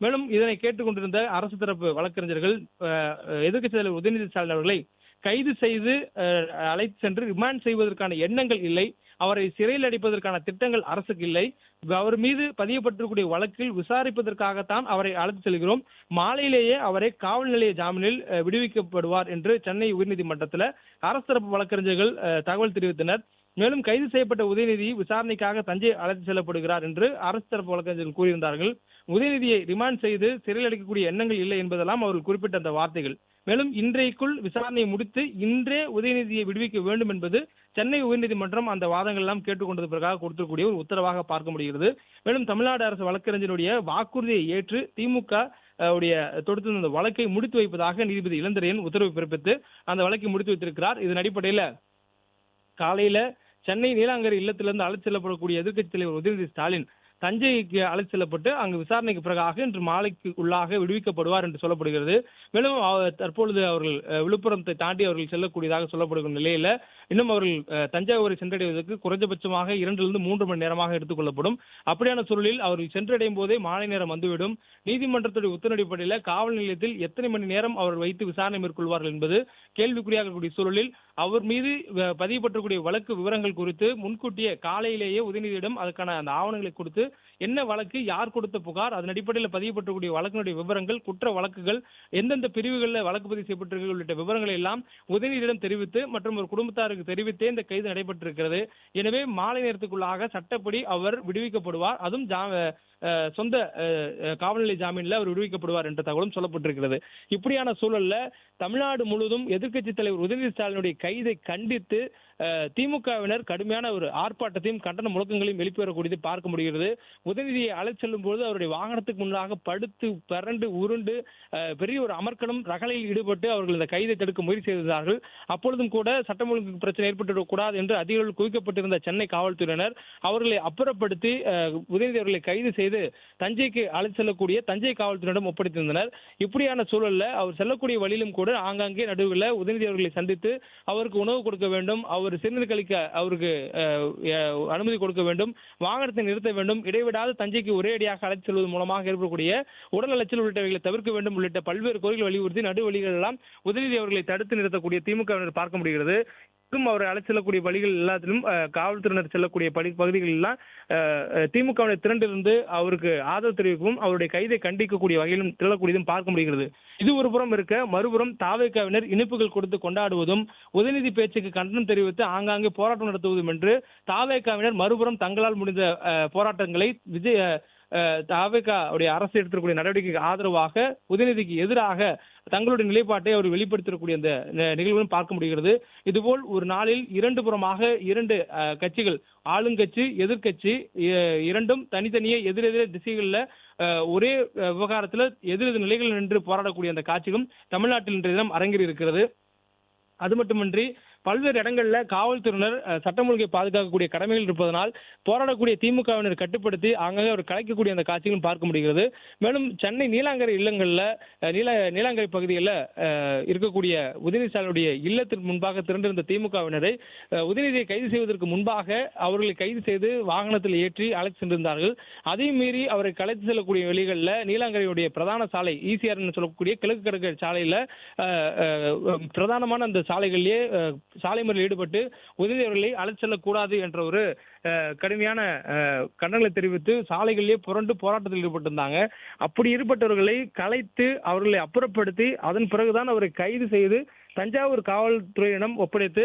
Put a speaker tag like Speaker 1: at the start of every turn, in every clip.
Speaker 1: மேலும் இதனை கேட்டுக்கொண்டிருந்த அரசு தரப்பு வழக்கறிஞர்கள் எதிர்க்கட்சித் தலைவர் உதயநிதி ஸ்டாலின் அவர்களை கைது செய்து அழைத்து சென்று ரிமாண்ட் செய்வதற்கான எண்ணங்கள் இல்லை, அவரை சிறையில் அடைப்பதற்கான திட்டங்கள் அரசுக்கு இல்லை, அவர் மீது பதியப்பட்டிருக்கூடிய வழக்கில் விசாரிப்பதற்காகத்தான் அவரை அழைத்து செல்கிறோம், மாலையிலேயே அவரை காவல் நிலைய ஜாமீனில் விடுவிக்கப்படுவார் என்று சென்னை உயர்நீதிமன்றத்தில் அரசு தரப்பு வழக்கறிஞர்கள் தகவல் தெரிவித்தனர். மேலும் கைது செய்யப்பட்ட உதயநிதி விசாரணைக்காக தஞ்சை அழைத்து செல்லப்படுகிறார் என்று அரசு தரப்பு வழக்கறிஞர்கள் கூறியிருந்தார்கள். உதயநிதியை ரிமாண்ட் செய்து சிறையில் அடைக்கக்கூடிய எண்ணங்கள் இல்லை என்பதெல்லாம் அவர்கள் குறிப்பிட்ட அந்த வார்த்தைகள். மேலும் இன்றைக்குள் விசாரணையை முடித்து இன்றே உதயநிதியை விடுவிக்க வேண்டும் என்பது சென்னை உயர்நீதிமன்றம் அந்த வாதங்கள் எல்லாம் கேட்டுக்கொண்டது பிறகாக கொடுத்திருக்கக்கூடிய ஒரு உத்தரவாக பார்க்க முடிகிறது. மேலும் தமிழ்நாடு அரசு வழக்கறிஞருடைய வாக்குறுதியை ஏற்று திமுக தொடுத்திருந்த வழக்கை முடித்து வைப்பதாக நீதிபதி இளந்திரையன் உத்தரவு பிறப்பித்து அந்த வழக்கை முடித்து வைத்திருக்கிறார். இதன் அடிப்படையில் காலையில சென்னை நீலாங்கரை இல்லத்திலிருந்து அழைத்து செல்லப்படக்கூடிய எதிர்க்கட்சித் தலைவர் உதயநிதி ஸ்டாலின் தஞ்சைக்கு அழைத்து செல்லப்பட்டு அங்கு விசாரணைக்கு பிறகாக இன்று மாலைக்கு உள்ளாக விடுவிக்கப்படுவார் என்று சொல்லப்படுகிறது. மேலும் தற்பொழுது அவர்கள் விழுப்புரத்தை தாண்டி அவர்கள் செல்லக்கூடியதாக சொல்லப்படுகிற நிலையில இன்னும் அவர்கள் தஞ்சாவூரை சென்றடைவதற்கு குறைந்தபட்சமாக 2-3 மணி நேரமாக எடுத்துக் கொள்ளப்படும். அப்படியான சூழலில் அவர்கள் சென்றடையும் போதே மாலை நேரம் வந்துவிடும். நீதிமன்றத்துடைய உத்தரவு அடிப்படையில் காவல் நிலையத்தில் எத்தனை மணி நேரம் அவர் வைத்து விசாரணை மேற்கொள்வார்கள் என்பது கேள்விக்குறியாக கூடிய சூழலில் அவர் மீது பதியப்பட்டிருக்கூடிய வழக்கு விவரங்கள் குறித்து முன்கூட்டியே காலையிலேயே உதயநிதியிடம் அதற்கான அந்த ஆவணங்களை கொடுத்து என்ன வழக்கு, யார் கொடுத்த புகார், அதன் அடிப்படையில் பதியப்பட்டிருக்கூடிய வழக்கினுடைய விவரங்கள், குற்ற வழக்குகள் எந்தெந்த பிரிவுகளில் வழக்கு பதிவு செய்யப்பட்டிருக்கிறது உள்ளிட்ட விவரங்களை எல்லாம் உதயநிதியிடம் தெரிவித்து மற்றும் ஒரு குடும்பத்தாருக்கு தெரிவித்தே இந்த கைது நடைபெற்றிருக்கிறது. எனவே மாலை நேரத்துக்குள்ளாக சட்டப்படி அவர் விடுவிக்கப்படுவார். அதுவும் சொந்த காவல்நிலை ஜாமீன்ல அவர் விடுவிக்கப்படுவார் என்ற தகவலும் சொல்லப்பட்டிருக்கிறது. இப்படியான சூழல்ல தமிழ்நாடு முழுவதும் எதிர்க்கட்சித் தலைவர் உதயநிதி ஸ்டாலினுடைய கைதை கண்டித்து திமுகவினர் கடுமையான ஒரு ஆர்ப்பாட்டத்தையும் கண்டன முழக்கங்களையும் எழுப்பி வரக்கூடியதை பார்க்க முடிகிறது. உதயநிதியை அழைத்து செல்லும் போது அவருடைய வாகனத்துக்கு முன்னாக படுத்து பரண்டு உருண்டு பெரிய ஒரு அமர்க்களம் ரகளையில் ஈடுபட்டு அவர்கள் இந்த கைதை தடுக்க முயற்சி செய்தார்கள். அப்பொழுதும் கூட சட்டம் ஒழுங்கு பிரச்சனை ஏற்பட்டுவிடக்கூடாது என்று அதிகாரிகள் குவிக்கப்பட்டிருந்த சென்னை காவல்துறையினர் அவர்களை அப்புறப்படுத்தி உதயநிதி அவர்களை கைது செய்து தஞ்சைக்கு அழைத்து செல்லக்கூடிய தஞ்சை காவல்துறையிடம் ஒப்படைத்திருந்தனர். இப்படியான சூழல்ல அவர் செல்லக்கூடிய வழியிலும் கூட ஆங்காங்கே நடுவில் உதயநிதி அவர்களை சந்தித்து அவருக்கு உணவு கொடுக்க வேண்டும், அவர் சிறுநீர் கழிக்க அவருக்கு அனுமதி கொடுக்க வேண்டும், வாகனத்தை நிறுத்த வேண்டும், இடைவிடாது தஞ்சைக்கு ஒரேடியாக அழைத்து செல்வது மூலமாக ஏற்படக்கூடிய உடல் அலைச்சல் உள்ளிட்டவைகளை தவிர்க்க வேண்டும் உள்ளிட்ட பல்வேறு கோரிக்கைகள் வலியுறுத்தி நடுவழிகள் எல்லாம் உதயநிதி அவர்களை தடுத்து நிறுத்தக்கூடிய திமுகவினர் பார்க்க முடிகிறது. அவரை அழைத்து செல்லக்கூடிய வழிகள் எல்லாத்திலும் காவல்துறையினர் செல்லக்கூடிய பகுதிகள் எல்லாம் திமுகவினர் திரண்டிருந்து அவருக்கு ஆதரவு தெரிவிக்கவும் அவருடைய கைதை கண்டிக்கக்கூடிய வகையிலும் திரளக்கூடியதும் பார்க்க முடிகிறது. இது ஒரு புறம் இருக்க, மறுபுறம் தாவேகாவினர் இனிப்புகள் கொடுத்து கொண்டாடுவதும் உதயநிதி பேச்சுக்கு கண்டனம் தெரிவித்து ஆங்காங்கே போராட்டம் நடத்துவதும் என்று தாவேகாவினர் மறுபுறம் தங்களால் முடிந்த போராட்டங்களை தாவேகா அரசு எடுத்திருக்கக்கூடிய நடவடிக்கைக்கு ஆதரவாக உதயநிதிக்கு எதிராக தங்களுடைய நிலைப்பாட்டை அவர் வெளிப்படுத்தக்கூடிய அந்த நிகழ்வுகளும் பார்க்க முடிகிறது. இதுபோல் ஒரு நாளில் இரண்டு புறமாக 2 கட்சிகள், ஆளுங்கட்சி எதிர்கட்சி இரண்டும் தனித்தனியே எதிரெதிரே திசைகளில் ஒரே விவகாரத்தில் எதிரெதிர் நிலைகள் நின்று போராடக்கூடிய அந்த காட்சிகளும் தமிழ்நாட்டில் இன்றைய தினம் அரங்கேறி இருக்கிறது. அது மட்டுமின்றி பல்வேறு இடங்களில் காவல்துறையினர் சட்டம் ஒழுங்கை பாதுகாக்கக்கூடிய கடமைகள் இருப்பதனால் போராடக்கூடிய திமுகவினர் கட்டுப்படுத்தி அங்கங்கே அவர் கலைக்கக்கூடிய அந்த காட்சிகளும் பார்க்க முடிகிறது. மேலும் சென்னை நீலாங்கரை இல்லங்களில் நீலாங்கரை பகுதியில் இருக்கக்கூடிய உதயநிதி ஸ்டாலினுடைய இல்லத்திற்கு முன்பாக திரண்டிருந்த திமுகவினரை உதயநிதியை கைது செய்வதற்கு முன்பாக அவர்களை கைது செய்து வாகனத்தில் ஏற்றி அழைத்து சென்றிருந்தார்கள். அதையும் மீறி அவரை கலைத்து செல்லக்கூடிய வழிகளில் நீலாங்கரையுடைய பிரதான சாலை ஈசிஆர் சொல்லக்கூடிய கிழக்கு கடற்கரை சாலையில் பிரதானமான அந்த சாலைகளிலேயே சாலை மறியலில் ஈடுபட்டு உதயநிதி அவர்களை அழைத்து செல்லக்கூடாது என்ற ஒரு கடுமையான கண்டனங்களை தெரிவித்து சாலைகளிலே புரண்டு போராட்டத்தில் ஈடுபட்டிருந்தாங்க. அப்படி ஈடுபட்டவர்களை கலைத்து அவர்களை அப்புறப்படுத்தி அதன் பிறகுதான் அவரை கைது செய்து தஞ்சாவூர் காவல்துறையிடம் ஒப்படைத்து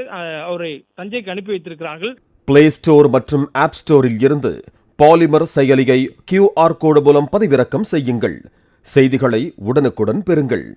Speaker 1: அவரை தஞ்சைக்கு அனுப்பி வைத்திருக்கிறார்கள்.
Speaker 2: பிளே ஸ்டோர் மற்றும் ஆப் ஸ்டோரில் இருந்து பாலிமர் செயலியை QR கோடு மூலம் பதிவிறக்கம் செய்யுங்கள். செய்திகளை உடனுக்குடன் பெறுங்கள்.